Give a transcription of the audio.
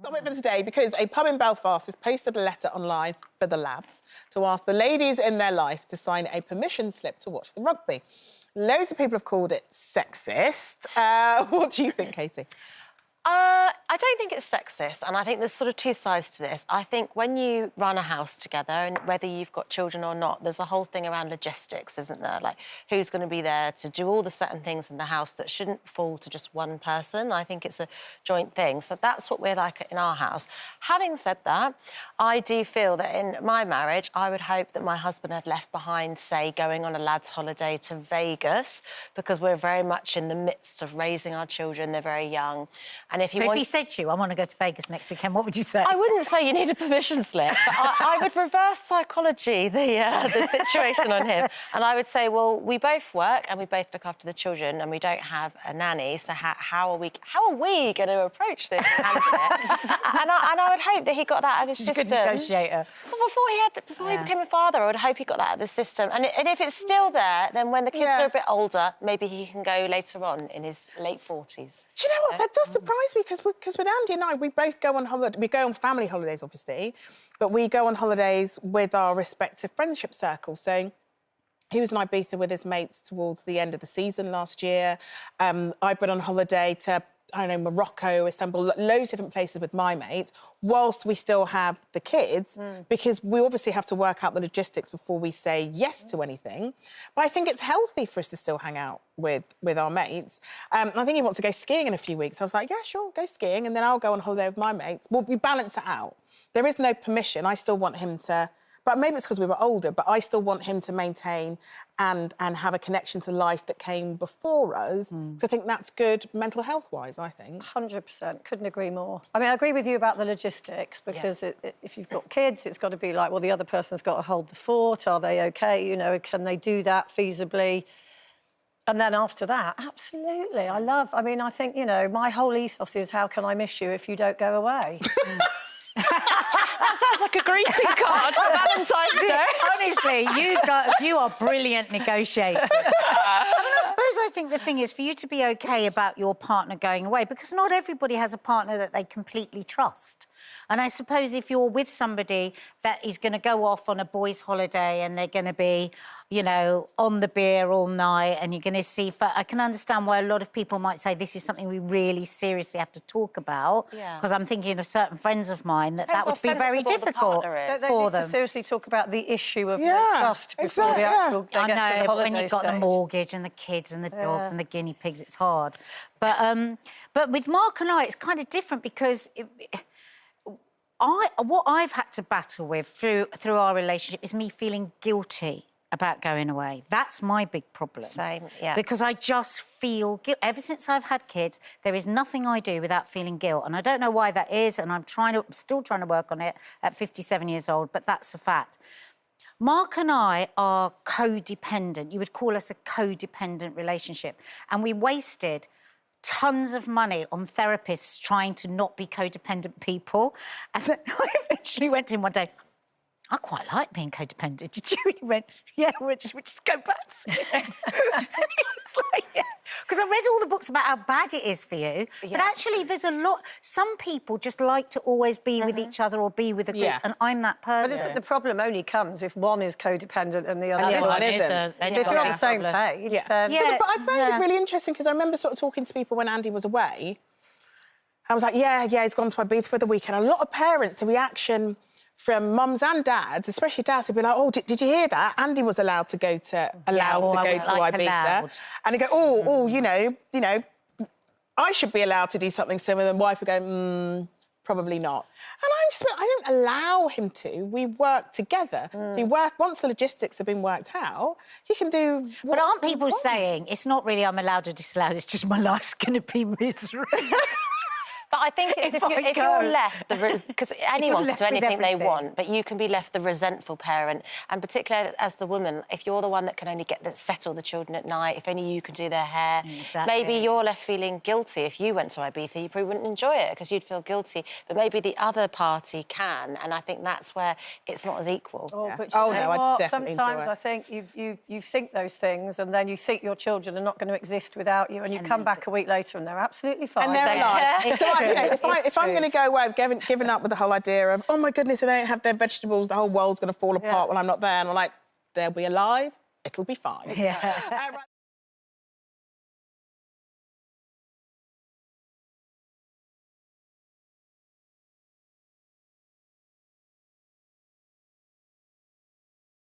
Topic for today, because a pub in Belfast has posted a letter online for the lads to ask the ladies in their life to sign a permission slip to watch the rugby. Loads of people have called it sexist. What do you think, Katie? I don't think it's sexist, and I think there's sort of two sides to this. I think when you run a house together, and whether you've got children or not, there's a whole thing around logistics, isn't there? Like, who's going to be there to do all the certain things in the house that shouldn't fall to just one person. I think it's a joint thing. So that's what we're like in our house. Having said that, I do feel that in my marriage, I would hope that my husband had left behind, say, going on a lad's holiday to Vegas, because we're very much in the midst of raising our children. They're very young. And if he said to you, I want to go to Vegas next weekend, what would you say? I wouldn't say you need a permission slip, but I would reverse psychology the situation on him. And I would say, well, we both work and we both look after the children and we don't have a nanny, so how are we going to approach this and handle it? and I would hope that he got that out of his system. He's a good negotiator. Well, before he became a father, I would hope he got that out of his system. And if it's still there, then when the kids are a bit older, maybe he can go later on in his late 40s. Do you know what? That does surprise me, because with Andy and I, we both go on holiday. We go on family holidays, obviously, but we go on holidays with our respective friendship circles. So he was in Ibiza with his mates towards the end of the season last year. I've been on holiday to, I don't know, Morocco, Istanbul, loads of different places with my mates, whilst we still have the kids, because we obviously have to work out the logistics before we say yes to anything. But I think it's healthy for us to still hang out with our mates. I think he wants to go skiing in a few weeks. I was like, yeah, sure, go skiing, and then I'll go on holiday with my mates. Well, we balance it out. There is no permission. I still want him to... But maybe it's because we were older, but I still want him to maintain and have a connection to life that came before us. So I think that's good mental health-wise, I think. 100%. Couldn't agree more. I mean, I agree with you about the logistics, because if you've got kids, it's got to be like, well, the other person's got to hold the fort. Are they OK? You know, can they do that feasibly? And then after that, absolutely. I mean, I think, you know, my whole ethos is, how can I miss you if you don't go away? That sounds like a greeting card for Valentine's Day. Honestly, you are brilliant negotiators. I think the thing is for you to be OK about your partner going away, because not everybody has a partner that they completely trust. And I suppose if you're with somebody that is going to go off on a boys' holiday and they're going to be, you know, on the beer all night, and you're going to see... I can understand why a lot of people might say this is something we really seriously have to talk about, because I'm thinking of certain friends of mine that would be very difficult for them. They need to seriously talk about the issue of no trust before the actual... I know, when you've got the mortgage and the kids and the dogs and the guinea pigs, it's hard. But with Mark and I, it's kind of different, because... what I've had to battle with through our relationship is me feeling guilty about going away. That's my big problem. Same, yeah. Because I just feel guilt. Ever since I've had kids, there is nothing I do without feeling guilt. And I don't know why that is, and I'm still trying to work on it at 57 years old, but that's a fact. Mark and I are codependent. You would call us a codependent relationship. And we wasted tons of money on therapists trying to not be codependent people. And then I eventually went to him one day, I quite like being codependent. Did you? And he went, yeah, we'll just go back to it. And he was like, yeah. Because I read all the books about how bad it is for you. Yeah. But actually, there's a lot... Some people just like to always be with each other or be with a group, and I'm that person. But the problem only comes if one is codependent and the other one isn't. If you're on the same page, then... But I found it really interesting, because I remember sort of talking to people when Andy was away. I was like, yeah, he's gone to Ibiza for the weekend. A lot of parents, the reaction from mums and dads, especially dads, would be like, oh, did you hear that? Andy was allowed to go to Ibiza. And they go, you know, I should be allowed to do something similar. And wife would go, probably not. And I don't allow him to. We work together. So we work, once the logistics have been worked out, he can do what... But aren't people saying, it's not really I'm allowed or disallowed, it's just my life's going to be miserable? But I think it's if you're left, because anyone can do anything they want, but you can be left the resentful parent, and particularly as the woman, if you're the one that can only settle the children at night, if only you can do their hair, maybe you're left feeling guilty. If you went to Ibiza, you probably wouldn't enjoy it because you'd feel guilty, but maybe the other party can, and I think that's where it's not as equal. But you know what? Sometimes I think you think those things, and then you think your children are not going to exist without you, and you come back a week later and they're absolutely fine. And they're alive. if I'm going to go away, I've given up with the whole idea of, oh my goodness, if they don't have their vegetables, the whole world's going to fall apart when I'm not there. And I'm like, they'll be alive, it'll be fine. Yeah. Right.